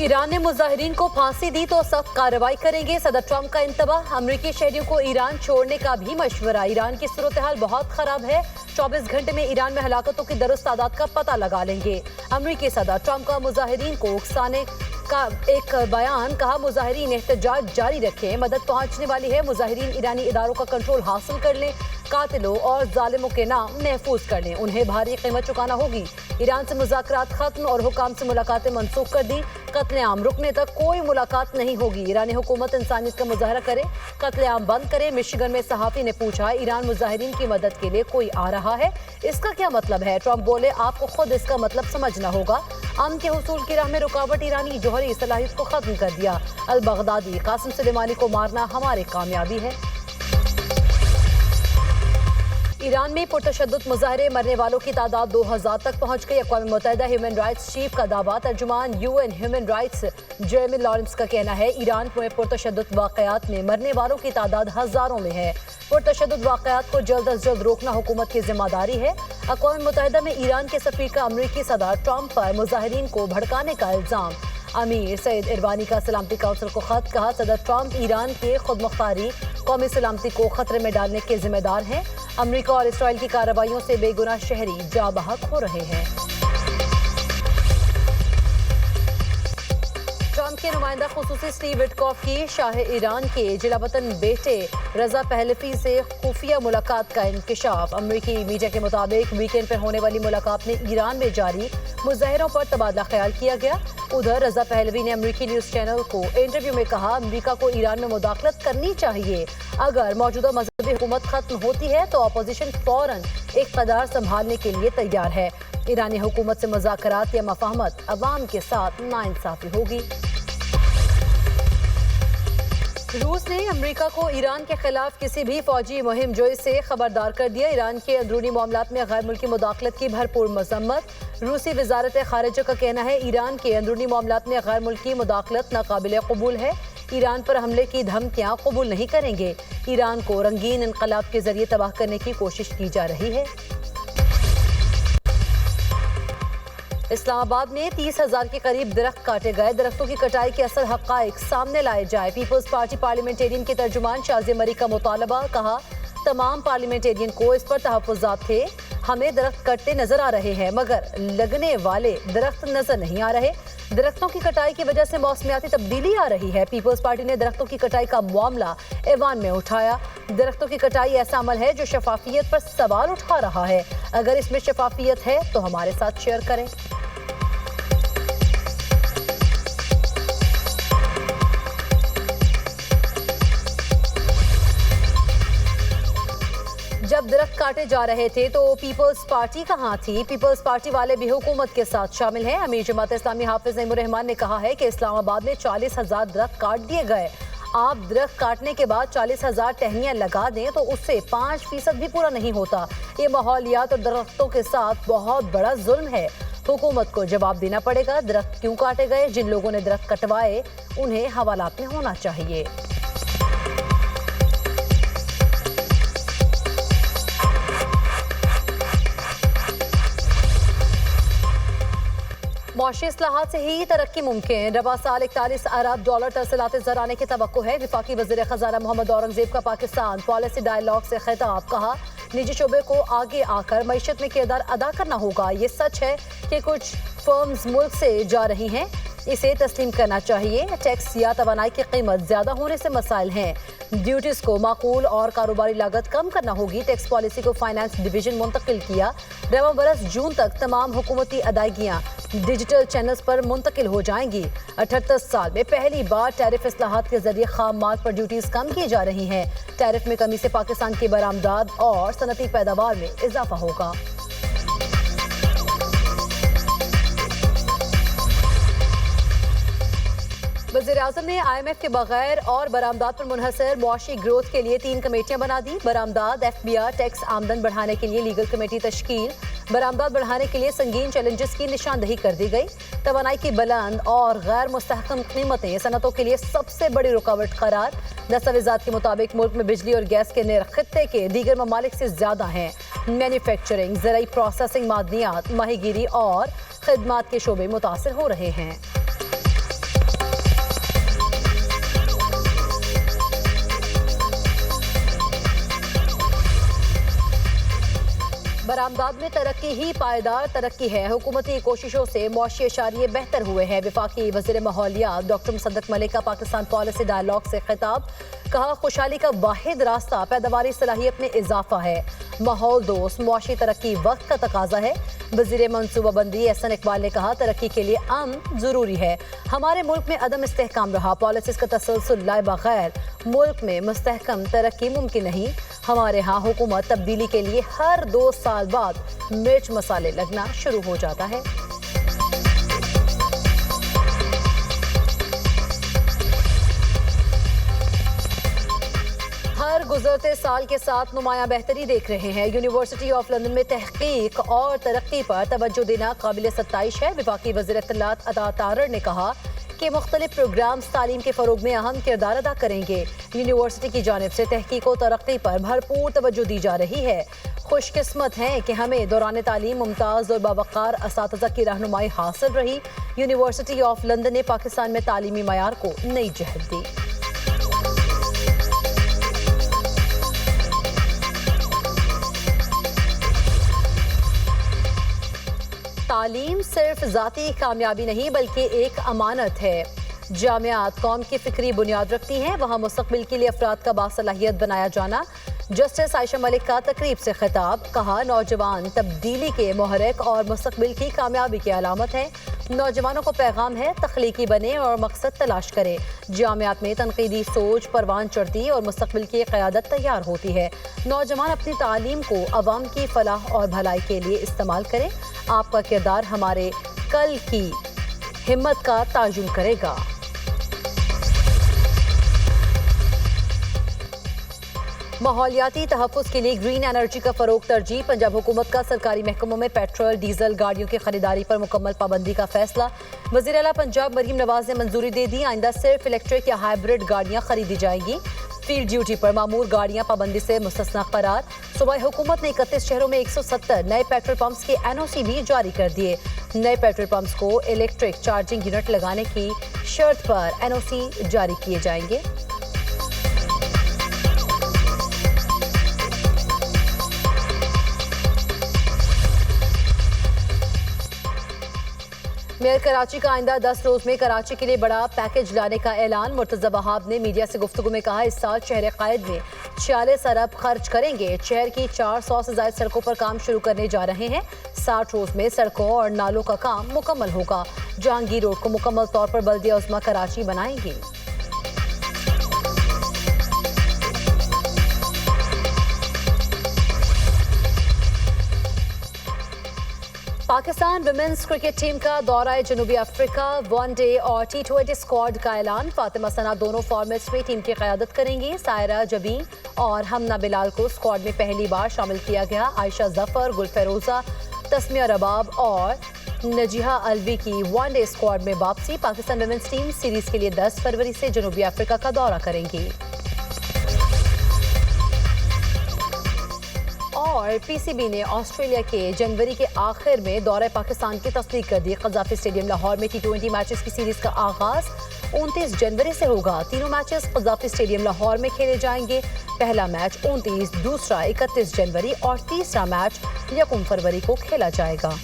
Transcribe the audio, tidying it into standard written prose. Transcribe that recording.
Iran ने मुजाहिरीन को फांसी दी तो सख्त कार्रवाई करेंगे, सदर ट्रंप का इंतबाह। अमरीकी शहरियों को ईरान छोड़ने का भी मशवरा। ईरान की सूरत हाल बहुत खराब है, 24 घंटे में ईरान में हलाकतों की दुरुस्त तादाद का पता लगा लेंगे। अमरीकी सदर ट्रंप का मुजाहिरीन को उकसाने का एक बयान, कहा मुजाहिरीन एहतजाज जारी रखें, मदद पहुंचने वाली है। मुजाहिरीन ईरानी इदारों का कंट्रोल हासिल कर लें, कातिलों और जालिमों के नाम महफूज कर लें, उन्हें भारी कीमत चुकाना होगी। ईरान से मुज़ाकरात खत्म और हुकाम से मुलाकातें मनसूख कर दी, कत्लेआम रुकने तक कोई मुलाकात नहीं होगी। ईरानी हुकूमत इंसानियत का मुजाहरा करे, कत्लेआम बंद करे। मिशिगन में सहाफ़ी ने पूछा, ईरान मुजाहिरीन की मदद के लिए कोई आ रहा है, इसका क्या मतलब है? ट्रंप बोले, आपको खुद इसका मतलब समझना होगा। अमन के हुसूल की राह में रुकावट ईरानी जौहरी सलाहियत को खत्म कर दिया। अल बगदादी, कासिम सुलेमानी को मारना हमारी कामयाबी है। ईरान में पुरतशद्दुद मुजाहरे, मरने वालों की तादाद 2000 तक पहुंच गई। अक़वाम मुत्तहिदा ह्यूमन राइट्स चीफ का दावा, तर्जुमान UN human rights Jeremy Lawrence का कहना है, ईरान में पुरतशद्दुद वाक़यात में मरने वालों की तादाद हज़ारों में है। पुरतशद्दुद वाक़यात को जल्द अज जल्द रोकना हुकूमत की जिम्मेदारी है। अक़वाम मुत्तहिदा में ईरान के सफ़ीर का अमरीकी सदर ट्रंप पर मुजाहिरीन को भड़काने का इल्ज़ाम। अमीर सईद इरवानी का सलामती काउंसिल को खत, कहा सदर ट्रंप ईरान के खुद मुख्तारी कौमी सलामती को खतरे में डालने के जिम्मेदार हैं। अमेरिका और इसराइल की कार्रवाइयों से बेगुनाह शहरी जा बहक हो रहे हैं। ट्रंप के नुमाइंदा खुसूसी स्टीव विटकॉफ की शाह ईरान के जिलावतन बेटे रजा पहलवी से खुफिया मुलाकात का इंकशाफ। अमरीकी मीडिया के मुताबिक वीकेंड पर होने वाली मुलाकात में ईरान में जारी मुजाहिरों पर तबादला ख्याल किया गया। उधर रजा पहलवी ने अमरीकी न्यूज़ चैनल को इंटरव्यू में कहा, अमरीका को ईरान में मुदाखलत करनी चाहिए। अगर मौजूदा मजहबी हुकूमत खत्म होती है तो अपोजिशन फौरन इक़्तिदार संभालने के लिए तैयार है। ईरानी हुकूमत से मुज़ाकरात या मफाहमत अवाम के साथ नाइंसाफी होगी। रूस ने अमेरिका को ईरान के खिलाफ किसी भी फौजी मुहिम जोई से खबरदार कर दिया। ईरान के अंदरूनी मामलात में गैर मुल्की मुदाखलत की भरपूर मजम्मत। रूसी वजारत खारिजा का कहना है, ईरान के अंदरूनी मामलात में गैर मुल्की मुदाखलत नाकाबिल कबूल है। ईरान पर हमले की धमकियां कबूल नहीं करेंगे। ईरान को रंगीन इनकलाब के जरिए तबाह करने की कोशिश की जा रही है। इस्लामाबाद में 30,000 के करीब दरख्त काटे गए। दरख्तों की कटाई के असल हक़ाइक़ सामने लाए जाए। पीपल्स पार्टी पार्लियामेंटेरियन के तर्जुमान शाज़िया मरी का मुतालबा, कहा तमाम पार्लियामेंटेरियन को इस पर तहफ़्फ़ुज़ात थे। हमें दरख्त कटते नजर आ रहे हैं मगर लगने वाले दरख्त नजर नहीं आ रहे। दरख्तों की कटाई की वजह से मौसमियाती तब्दीली आ रही है। पीपल्स पार्टी ने दरख्तों की कटाई का मामला ऐवान में उठाया। दरख्तों की कटाई ऐसा अमल है जो शफाफियत पर सवाल उठा रहा है। अगर इसमें शफाफियत है तो हमारे साथ शेयर करें। जब दरख्त काटे जा रहे थे तो पीपल्स पार्टी कहाँ थी? पीपल्स पार्टी वाले भी हुकूमत के साथ शामिल हैं। अमीर जमात इस्लामी हाफिज नईमुर रहमान ने कहा है कि इस्लामाबाद में 40,000 दरख्त काट दिए गए। आप दरख्त काटने के बाद 40,000 टहनियाँ लगा दें तो उससे 5% भी पूरा नहीं होता। ये माहौलियात और दरख्तों के साथ बहुत बड़ा जुल्म है। हुकूमत को जवाब देना पड़ेगा। दरख्त क्यों काटे गए? जिन लोगों ने दरख्त कटवाए उन्हें हवालात में होना चाहिए। मौशी इस्लाहात से ही तरक्की मुमकिन। रवा साल 41 अरब डॉलर तरसीलात ज़र आने की तवक्को है। वफाकी वज़ीर ख़ज़ाना मोहम्मद औरंगज़ेब का पाकिस्तान पॉलिसी डायलॉग से खिताब, कहा निजी शोबे को आगे आकर मईशत में किरदार अदा करना होगा। ये सच है कि कुछ फर्म्स मुल्क से जा रही हैं, इसे तस्लीम करना चाहिए। टैक्स या तवानाई की कीमत ज़्यादा होने से मसाइल हैं। ड्यूटीज़ को माकूल और कारोबारी लागत कम करना होगी। टैक्स पॉलिसी को फाइनेंस डिवीजन मुंतकिल किया। रवा बरस जून तक तमाम हुकूमती अदायगियाँ डिजिटल चैनल्स पर मुंतकिल हो जाएंगी। 78 साल में पहली बार टैरिफ इस्लाहात के जरिए खाम माल पर ड्यूटीज कम की जा रही हैं। टैरिफ में कमी से पाकिस्तान की बरामदात और सनती पैदावार में इजाफा होगा। वज़ीर-ए-आज़म ने IMF के बगैर और बरामदात पर मुनहसर मुआशी ग्रोथ के लिए 3 कमेटियां बना दी। बरामदात, FBR, टैक्स आमदन बढ़ाने के लिए लीगल कमेटी तश्कील। बरामदात बढ़ाने के लिए संगीन चैलेंजेस की निशानदही कर दी गई। तवानाई की बुलंद और गैर मुस्तहकम कीमतें सनतों के लिए सबसे बड़ी रुकावट करार। दस्तावेजात के मुताबिक मुल्क में बिजली और गैस के निर्ख खित्ते के दीगर ममालिक से ज्यादा हैं। मैन्युफैक्चरिंग, ज़राई प्रोसेसिंग, मादनियात, माहीगीरी और खिदमात के शोबे मुतासर हो रहे हैं। बरामदात में तरक्की ही पायदार तरक्की है। हुकूमती कोशिशों से मुआशी इशारे बेहतर हुए हैं। वफाकी वज़ीर माहौलियात डॉक्टर मुसद्दक मलिक का पाकिस्तान पॉलिसी डायलॉग से खिताब। कहा, खुशहाली का वाहिद रास्ता पैदावारी सलाहियत में इजाफा है। माहौल दोस्त मुआशी तरक्की वक्त का तकाजा है। वज़ीर मनसूबाबंदी एहसन इकबाल ने कहा, तरक्की के लिए अमन जरूरी है। हमारे मुल्क में अदम इस्तेहकाम रहा, पॉलिसीज का तसलसल लाए बगैर मुल्क में मुस्तहकम तरक्की मुमकिन नहीं। हमारे यहाँ हुकूमत तब्दीली के लिए हर 2 साल बाद मिर्च मसाले लगना शुरू हो जाता है। हर गुजरते साल के साथ नुमाया बेहतरी देख रहे हैं। यूनिवर्सिटी ऑफ लंदन में तहकीक और तरक्की पर तवज्जो देना काबिल सत्ताइश है। वफाकी वज़ीर इत्तलात अता तारर ने कहा कि मुख्तलिफ प्रोग्राम्स तालीम के फ़रोग में अहम किरदार अदा करेंगे। यूनिवर्सिटी की जानिब से तहकीक और तरक्की पर भरपूर तवज्जो दी जा रही है। खुशकिस्मत हैं कि हमें दौरान तालीम मुमताज़ और बावक़ार असातिज़ा की रहनुमाई हासिल रही। यूनिवर्सिटी ऑफ लंदन ने पाकिस्तान में तालीमी मयार को नई जहत दी। तालीम सिर्फ ज़ाती कामयाबी नहीं बल्कि एक अमानत है। जामियात कौम की फिक्री बुनियाद रखती हैं, वहाँ मुस्तक़बिल के लिए अफराद का बासलाहियत बनाया जाना। जस्टिस आयशा मलिक का तकरीब से खिताब। कहा, नौजवान तब्दीली के मुहर्रिक और मुस्तक़बिल की कामयाबी की अलामत है। नौजवानों को पैगाम है, तख्लीकी बने और मकसद तलाश करें। जामियात में तनकीदी सोच परवान चढ़ती और मुस्तक़बिल की क़यादत तैयार होती है। नौजवान अपनी तालीम को अवाम की फलाह और भलाई के लिए इस्तेमाल करें। आपका किरदार हमारे कल की हिम्मत का ताजुन करेगा। माहौलियाती तहफ़्फ़ुज़ के लिए ग्रीन एनर्जी का फ़रोग़ तरजीह। पंजाब हुकूमत का सरकारी महकमों में पेट्रोल डीजल गाड़ियों की खरीदारी पर मुकम्मल पाबंदी का फैसला। वज़ीर आला पंजाब मरीम नवाज ने मंजूरी दे दी। आइंदा सिर्फ इलेक्ट्रिक या हाइब्रिड गाड़ियाँ खरीदी जाएंगी। फील्ड ड्यूटी पर मामूर गाड़ियाँ पाबंदी से मुस्तस्ना करार। सूबाई हुकूमत ने 31 शहरों में 170 नए पेट्रोल पंप्स के NOC भी जारी कर दिए। नए पेट्रोल पंप्स को इलेक्ट्रिक चार्जिंग यूनिट लगाने की शर्त पर NOC जारी किए जाएंगे। मेयर कराची का आइंदा 10 रोज में कराची के लिए बड़ा पैकेज लाने का ऐलान। मुर्तज़ा वहाब ने मीडिया से गुफ्तगू में कहा, इस साल शहर कायद में 46 अरब खर्च करेंगे। शहर की 400 से ज्यादा सड़कों पर काम शुरू करने जा रहे हैं। 60 रोज में सड़कों और नालों का काम मुकम्मल होगा। जहांगीर रोड को मुकम्मल तौर पर बल्दिया उज़्मा कराची बनाएंगी। पाकिस्तान विमेंस क्रिकेट टीम का दौरा जनूबी अफ्रीका, वनडे और T20 स्क्वाड का ऐलान। फातिमा सना दोनों फॉर्मेट्स में टीम की क़यादत करेंगी। सायरा जबीं और हमना बिलाल को स्क्वाड में पहली बार शामिल किया गया। आयशा जफर, गुलफेरोजा, तस्मिया रबाब और नजीहा अलवी की वनडे स्क्वाड में वापसी। पाकिस्तान विमेंस टीम सीरीज के लिए 10 फरवरी से जनूबी अफ्रीका का दौरा करेंगी। और PCB ने ऑस्ट्रेलिया के जनवरी के आखिर में दौरे पाकिस्तान की तस्दीक कर दी। कज़ाफ़ी स्टेडियम लाहौर में T20 मैचेस की सीरीज का आगाज 29 जनवरी से होगा। तीनों मैचेस कज़ाफ़ी स्टेडियम लाहौर में खेले जाएंगे। पहला मैच 29, दूसरा 31 जनवरी और तीसरा मैच 1 फरवरी को खेला जाएगा।